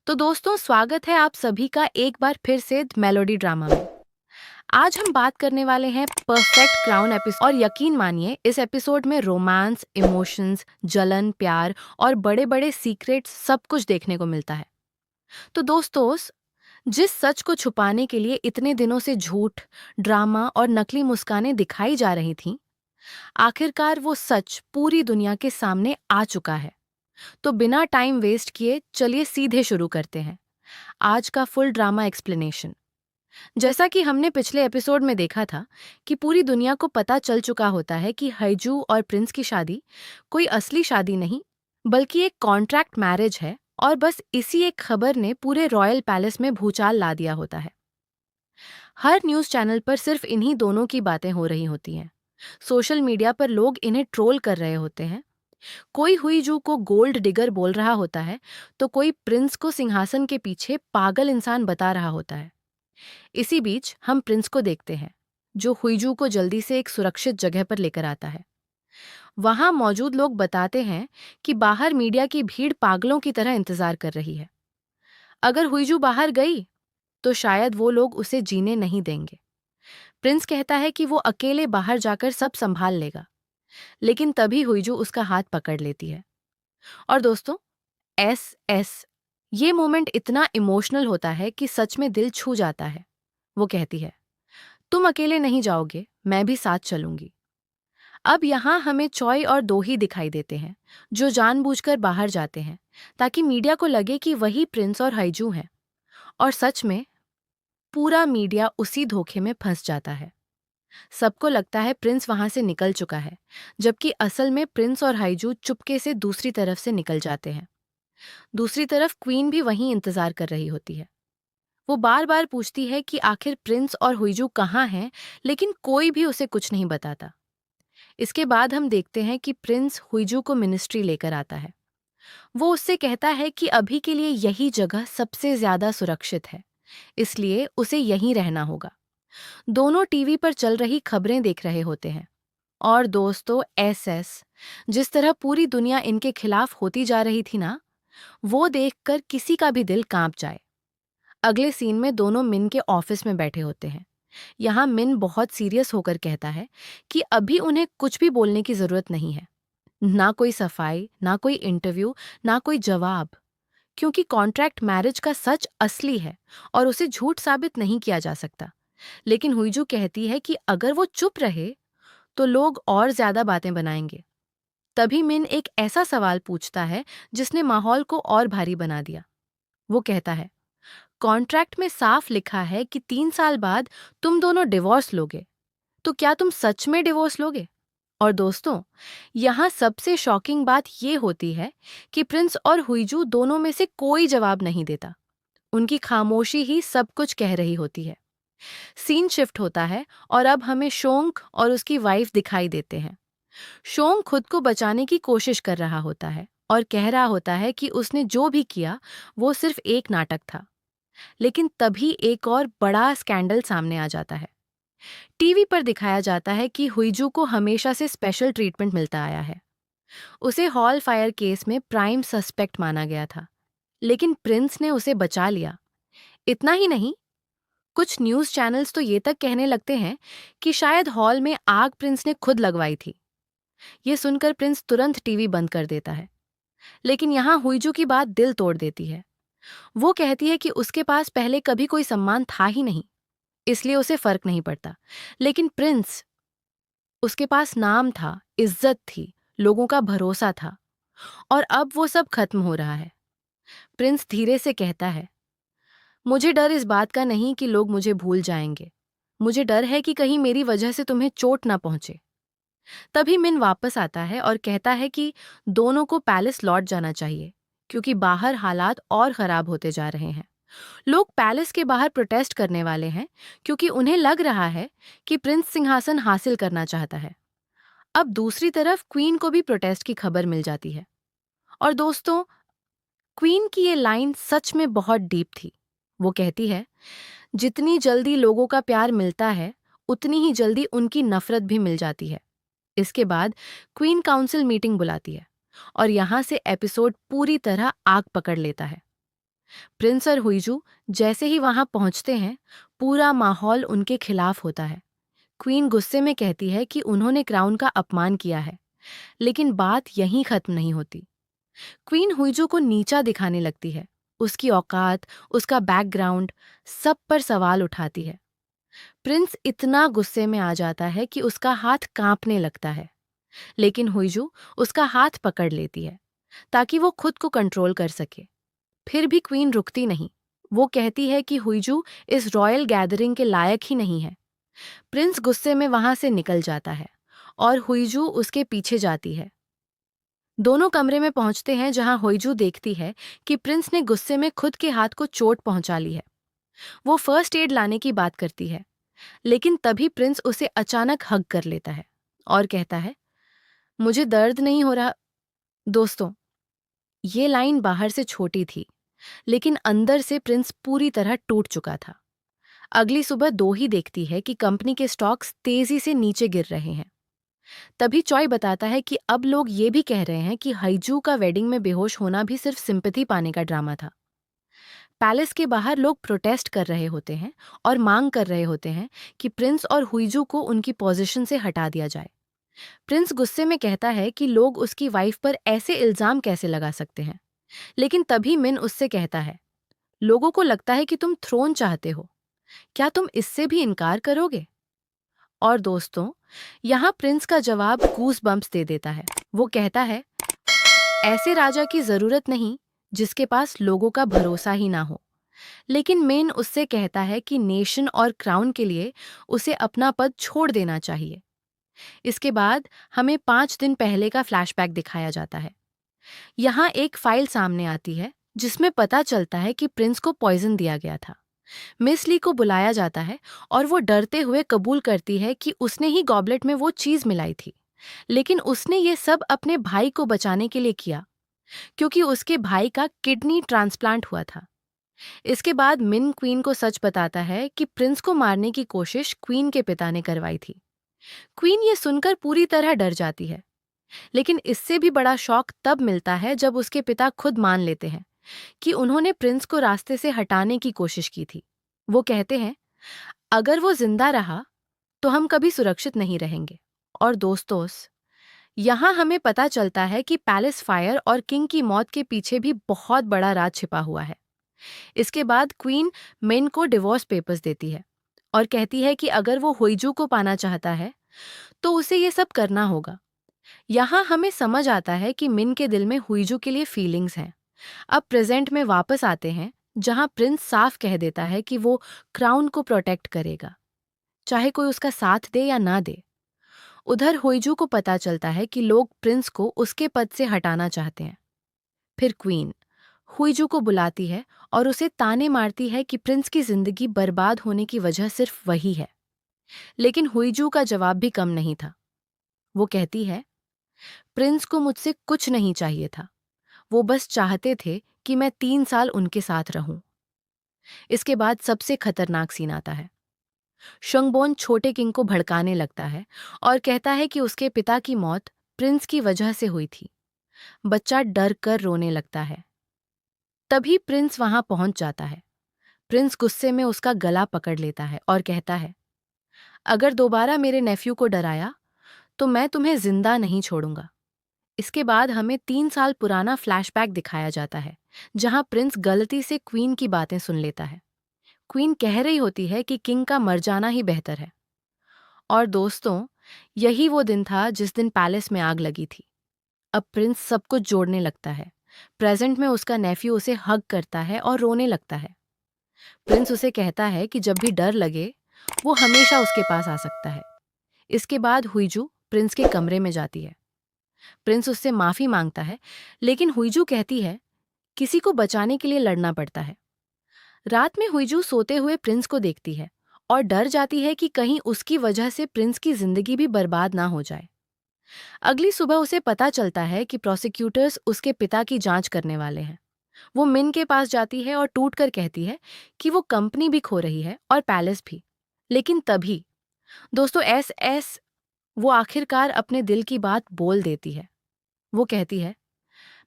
तो दोस्तों, स्वागत है आप सभी का एक बार फिर से मेलोडी ड्रामा में। आज हम बात करने वाले हैं परफेक्ट क्राउन एपिसोड। और यकीन मानिए, इस एपिसोड में रोमांस, इमोशंस, जलन, प्यार और बड़े बड़े सीक्रेट्स सब कुछ देखने को मिलता है। तो दोस्तों, जिस सच को छुपाने के लिए इतने दिनों से झूठ, ड्रामा और नकली मुस्कानें दिखाई जा रही थीं, आखिरकार वो सच पूरी दुनिया के सामने आ चुका है। तो बिना टाइम वेस्ट किए चलिए सीधे शुरू करते हैं आज का फुल ड्रामा एक्सप्लेनेशन। जैसा कि हमने पिछले एपिसोड में देखा था कि पूरी दुनिया को पता चल चुका होता है कि हाइजू और प्रिंस की शादी कोई असली शादी नहीं, बल्कि एक कॉन्ट्रैक्ट मैरिज है। और बस इसी एक खबर ने पूरे रॉयल पैलेस में भूचाल ला दिया होता है। हर न्यूज़ चैनल पर सिर्फ इन्हीं दोनों की बातें हो रही होती हैं। सोशल मीडिया पर लोग इन्हें ट्रोल कर रहे होते हैं। कोई हुईजू को गोल्ड डिगर बोल रहा होता है, तो कोई प्रिंस को सिंहासन के पीछे पागल इंसान बता रहा होता है। इसी बीच हम प्रिंस को देखते हैं, जो हुईजू को जल्दी से एक सुरक्षित जगह पर लेकर आता है। वहां मौजूद लोग बताते हैं कि बाहर मीडिया की भीड़ पागलों की तरह इंतजार कर रही है। अगर हुईजू बाहर गई तो शायद वो लोग उसे जीने नहीं देंगे। प्रिंस कहता है कि वो अकेले बाहर जाकर सब संभाल लेगा, लेकिन तभी हुईजू उसका हाथ पकड़ लेती है। और दोस्तों, एस एस ये मोमेंट इतना इमोशनल होता है कि सच में दिल छू जाता है। वो कहती है, तुम अकेले नहीं जाओगे, मैं भी साथ चलूंगी। अब यहाँ हमें चॉय और दोही दिखाई देते हैं, जो जानबूझकर बाहर जाते हैं ताकि मीडिया को लगे कि वही प्रिंस और हाइजू हैं। और सच में पूरा मीडिया उसी धोखे में फंस जाता है। सबको लगता है प्रिंस वहां से निकल चुका है, जबकि असल में प्रिंस और हाइजू चुपके से दूसरी तरफ से निकल जाते हैं। दूसरी तरफ क्वीन भी वहीं इंतजार कर रही होती है। वो बार बार पूछती है कि आखिर प्रिंस और हुईजू कहाँ हैं, लेकिन कोई भी उसे कुछ नहीं बताता। इसके बाद हम देखते हैं कि प्रिंस हुईजू को मिनिस्ट्री लेकर आता है। वो उससे कहता है कि अभी के लिए यही जगह सबसे ज्यादा सुरक्षित है, इसलिए उसे यहीं रहना होगा। दोनों टीवी पर चल रही खबरें देख रहे होते हैं। और दोस्तों, एसएस जिस तरह पूरी दुनिया इनके खिलाफ होती जा रही थी ना, वो देखकर किसी का भी दिल कांप जाए। अगले सीन में दोनों मिन के ऑफिस में बैठे होते हैं। यहाँ मिन बहुत सीरियस होकर कहता है कि अभी उन्हें कुछ भी बोलने की जरूरत नहीं है। ना कोई सफाई, ना कोई इंटरव्यू, ना कोई जवाब, क्योंकि कॉन्ट्रैक्ट मैरिज का सच असली है और उसे झूठ साबित नहीं किया जा सकता। लेकिन हुईजू कहती है कि अगर वो चुप रहे तो लोग और ज्यादा बातें बनाएंगे। तभी मिन एक ऐसा सवाल पूछता है जिसने माहौल को और भारी बना दिया। वो कहता है, कॉन्ट्रैक्ट में साफ लिखा है कि 3 साल बाद तुम दोनों डिवोर्स लोगे, तो क्या तुम सच में डिवोर्स लोगे? और दोस्तों, यहाँ सबसे शॉकिंग बात ये होती है कि प्रिंस और हुईजू दोनों में से कोई जवाब नहीं देता। उनकी खामोशी ही सब कुछ कह रही होती है। सीन शिफ्ट होता है और अब हमें शोंग और उसकी वाइफ दिखाई देते हैं। शोंग खुद को बचाने की कोशिश कर रहा होता है और कह रहा होता है कि उसने जो भी किया वो सिर्फ एक नाटक था। लेकिन तभी एक और बड़ा स्कैंडल सामने आ जाता है। टीवी पर दिखाया जाता है कि हुईजू को हमेशा से स्पेशल ट्रीटमेंट मिलता आया है। उसे हॉल फायर केस में प्राइम सस्पेक्ट माना गया था, लेकिन प्रिंस ने उसे बचा लिया। इतना ही नहीं, कुछ न्यूज़ चैनल्स तो ये तक कहने लगते हैं कि शायद हॉल में आग प्रिंस ने खुद लगवाई थी। ये सुनकर प्रिंस तुरंत टीवी बंद कर देता है। लेकिन यहाँ हुईजू की बात दिल तोड़ देती है। वो कहती है कि उसके पास पहले कभी कोई सम्मान था ही नहीं, इसलिए उसे फर्क नहीं पड़ता। लेकिन प्रिंस, उसके पास नाम था, इज्जत थी, लोगों का भरोसा था, और अब वो सब खत्म हो रहा है। प्रिंस धीरे से कहता है, मुझे डर इस बात का नहीं कि लोग मुझे भूल जाएंगे, मुझे डर है कि कहीं मेरी वजह से तुम्हें चोट ना पहुंचे। तभी मिन वापस आता है और कहता है कि दोनों को पैलेस लौट जाना चाहिए, क्योंकि बाहर हालात और खराब होते जा रहे हैं। लोग पैलेस के बाहर प्रोटेस्ट करने वाले हैं, क्योंकि उन्हें लग रहा है कि प्रिंस सिंहासन हासिल करना चाहता है। अब दूसरी तरफ क्वीन को भी प्रोटेस्ट की खबर मिल जाती है। और दोस्तों, क्वीन की ये लाइन सच में बहुत डीप थी। वो कहती है, जितनी जल्दी लोगों का प्यार मिलता है, उतनी ही जल्दी उनकी नफरत भी मिल जाती है। इसके बाद क्वीन काउंसिल मीटिंग बुलाती है और यहाँ से एपिसोड पूरी तरह आग पकड़ लेता है। प्रिंस और हुईजू जैसे ही वहां पहुंचते हैं, पूरा माहौल उनके खिलाफ होता है। क्वीन गुस्से में कहती है कि उन्होंने क्राउन का अपमान किया है, लेकिन बात यहीं खत्म नहीं होती। क्वीन हुईजू को नीचा दिखाने लगती है, उसकी औकात, उसका बैकग्राउंड, सब पर सवाल उठाती है। प्रिंस इतना गुस्से में आ जाता है कि उसका हाथ कांपने लगता है, लेकिन हुईजू उसका हाथ पकड़ लेती है ताकि वो खुद को कंट्रोल कर सके। फिर भी क्वीन रुकती नहीं। वो कहती है कि हुईजू इस रॉयल गैदरिंग के लायक ही नहीं है। प्रिंस गुस्से में वहां से निकल जाता है और हुईजू उसके पीछे जाती है। दोनों कमरे में पहुंचते हैं जहां हुईजू देखती है कि प्रिंस ने गुस्से में खुद के हाथ को चोट पहुंचा ली है। वो फर्स्ट एड लाने की बात करती है, लेकिन तभी प्रिंस उसे अचानक हग कर लेता है और कहता है, मुझे दर्द नहीं हो रहा। दोस्तों, ये लाइन बाहर से छोटी थी, लेकिन अंदर से प्रिंस पूरी तरह टूट चुका था। अगली सुबह दो ही देखती है कि कंपनी के स्टॉक्स तेजी से नीचे गिर रहे हैं। तभी चॉय बताता है कि अब लोग ये भी कह रहे हैं कि हाइजू का वेडिंग में बेहोश होना भी सिर्फ सिंपैथी पाने का ड्रामा था। पैलेस के बाहर लोग प्रोटेस्ट कर रहे होते हैं और मांग कर रहे होते हैं कि प्रिंस और हुईजू को उनकी पोजीशन से हटा दिया जाए। प्रिंस गुस्से में कहता है कि लोग उसकी वाइफ पर ऐसे इल्जाम कैसे लगा सकते हैं, लेकिन तभी मिन उससे कहता है, लोगों को लगता है कि तुम थ्रोन चाहते हो, क्या तुम इससे भी इनकार करोगे? और दोस्तों, यहाँ प्रिंस का जवाब गूस बम्प्स दे देता है। वो कहता है, ऐसे राजा की जरूरत नहीं जिसके पास लोगों का भरोसा ही ना हो। लेकिन मेन उससे कहता है कि नेशन और क्राउन के लिए उसे अपना पद छोड़ देना चाहिए। इसके बाद हमें 5 दिन पहले का फ्लैशबैक दिखाया जाता है। यहाँ एक फाइल सामने आती है जिसमें पता चलता है कि प्रिंस को पॉइजन दिया गया था। मिस ली को बुलाया जाता है और वो डरते हुए कबूल करती है कि उसने ही गॉबलेट में वो चीज मिलाई थी, लेकिन उसने ये सब अपने भाई को बचाने के लिए किया, क्योंकि उसके भाई का किडनी ट्रांसप्लांट हुआ था। इसके बाद मिन क्वीन को सच बताता है कि प्रिंस को मारने की कोशिश क्वीन के पिता ने करवाई थी। क्वीन ये सुनकर पूरी तरह डर जाती है, लेकिन इससे भी बड़ा शॉक तब मिलता है जब उसके पिता खुद मान लेते हैं कि उन्होंने प्रिंस को रास्ते से हटाने की कोशिश की थी। वो कहते हैं, अगर वो जिंदा रहा तो हम कभी सुरक्षित नहीं रहेंगे। और दोस्तों, यहाँ हमें पता चलता है कि पैलेस फायर और किंग की मौत के पीछे भी बहुत बड़ा राज छिपा हुआ है। इसके बाद क्वीन मिन को डिवोर्स पेपर्स देती है और कहती है कि अगर वो हुईजू को पाना चाहता है तो उसे ये सब करना होगा। यहाँ हमें समझ आता है कि मिन के दिल में हुईजू के लिए फीलिंग्स हैं। अब प्रेजेंट में वापस आते हैं जहाँ प्रिंस साफ कह देता है कि वो क्राउन को प्रोटेक्ट करेगा, चाहे कोई उसका साथ दे या ना दे। उधर हुईजू को पता चलता है कि लोग प्रिंस को उसके पद से हटाना चाहते हैं। फिर क्वीन हुईजू को बुलाती है और उसे ताने मारती है कि प्रिंस की जिंदगी बर्बाद होने की वजह सिर्फ वही है। लेकिन हुईजू का जवाब भी कम नहीं था। वो कहती है, प्रिंस को मुझसे कुछ नहीं चाहिए था, वो बस चाहते थे कि मैं 3 साल उनके साथ रहूं। इसके बाद सबसे खतरनाक सीन आता है। शंगबोन छोटे किंग को भड़काने लगता है और कहता है कि उसके पिता की मौत प्रिंस की वजह से हुई थी। बच्चा डर कर रोने लगता है। तभी प्रिंस वहां पहुंच जाता है। प्रिंस गुस्से में उसका गला पकड़ लेता है और कहता है, अगर दोबारा मेरे नेफ्यू को डराया तो मैं तुम्हें जिंदा नहीं छोड़ूंगा। इसके बाद हमें 3 साल पुराना फ्लैशबैक दिखाया जाता है जहां प्रिंस गलती से क्वीन की बातें सुन लेता है। क्वीन कह रही होती है कि किंग का मर जाना ही बेहतर है। और दोस्तों, यही वो दिन था जिस दिन पैलेस में आग लगी थी। अब प्रिंस सब कुछ जोड़ने लगता है। प्रेजेंट में उसका नेफ्यू उसे हग करता है और रोने लगता है। प्रिंस उसे कहता है कि जब भी डर लगे वो हमेशा उसके पास आ सकता है। इसके बाद हुईजू प्रिंस के कमरे में जाती है। प्रिंस उससे माफी मांगता है, लेकिन हुईजू कहती है, किसी को बचाने के लिए लड़ना पड़ता है। रात में हुईजू सोते हुए प्रिंस को देखती है और डर जाती है कि कहीं उसकी वजह से प्रिंस की जिंदगी भी बर्बाद ना हो जाए। अगली सुबह उसे पता चलता है कि प्रोसिक्यूटर्स उसके पिता की जांच करने वाले हैं। वो मिन के पास जाती है और टूट कर कहती है कि वो कंपनी भी खो रही है और पैलेस भी। लेकिन तभी दोस्तों एस वो आखिरकार अपने दिल की बात बोल देती है। वो कहती है,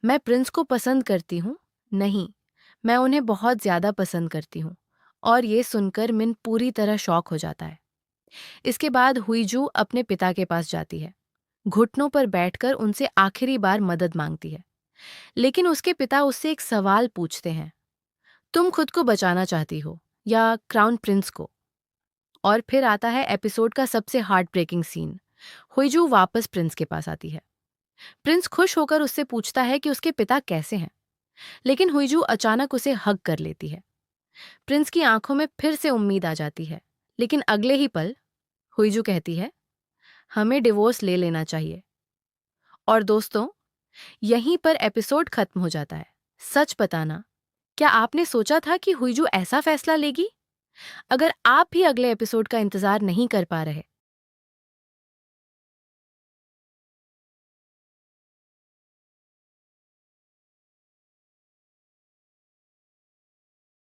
मैं प्रिंस को पसंद करती हूँ, नहीं, मैं उन्हें बहुत ज्यादा पसंद करती हूँ। और ये सुनकर मिन पूरी तरह शॉक हो जाता है। इसके बाद हुईजू अपने पिता के पास जाती है, घुटनों पर बैठकर उनसे आखिरी बार मदद मांगती है। लेकिन उसके पिता उससे एक सवाल पूछते हैं, तुम खुद को बचाना चाहती हो या क्राउन प्रिंस को? और फिर आता है एपिसोड का सबसे हार्ट ब्रेकिंग सीन। हुईजू वापस प्रिंस के पास आती है। प्रिंस खुश होकर उससे पूछता है कि उसके पिता कैसे हैं, लेकिन हुईजू अचानक उसे हग कर लेती है। प्रिंस की आंखों में फिर से उम्मीद आ जाती है, लेकिन अगले ही पल हुईजू कहती है, हमें डिवोर्स ले लेना चाहिए। और दोस्तों, यहीं पर एपिसोड खत्म हो जाता है। सच बताना, क्या आपने सोचा था कि हुईजू ऐसा फैसला लेगी? अगर आप भी अगले एपिसोड का इंतजार नहीं कर पा रहे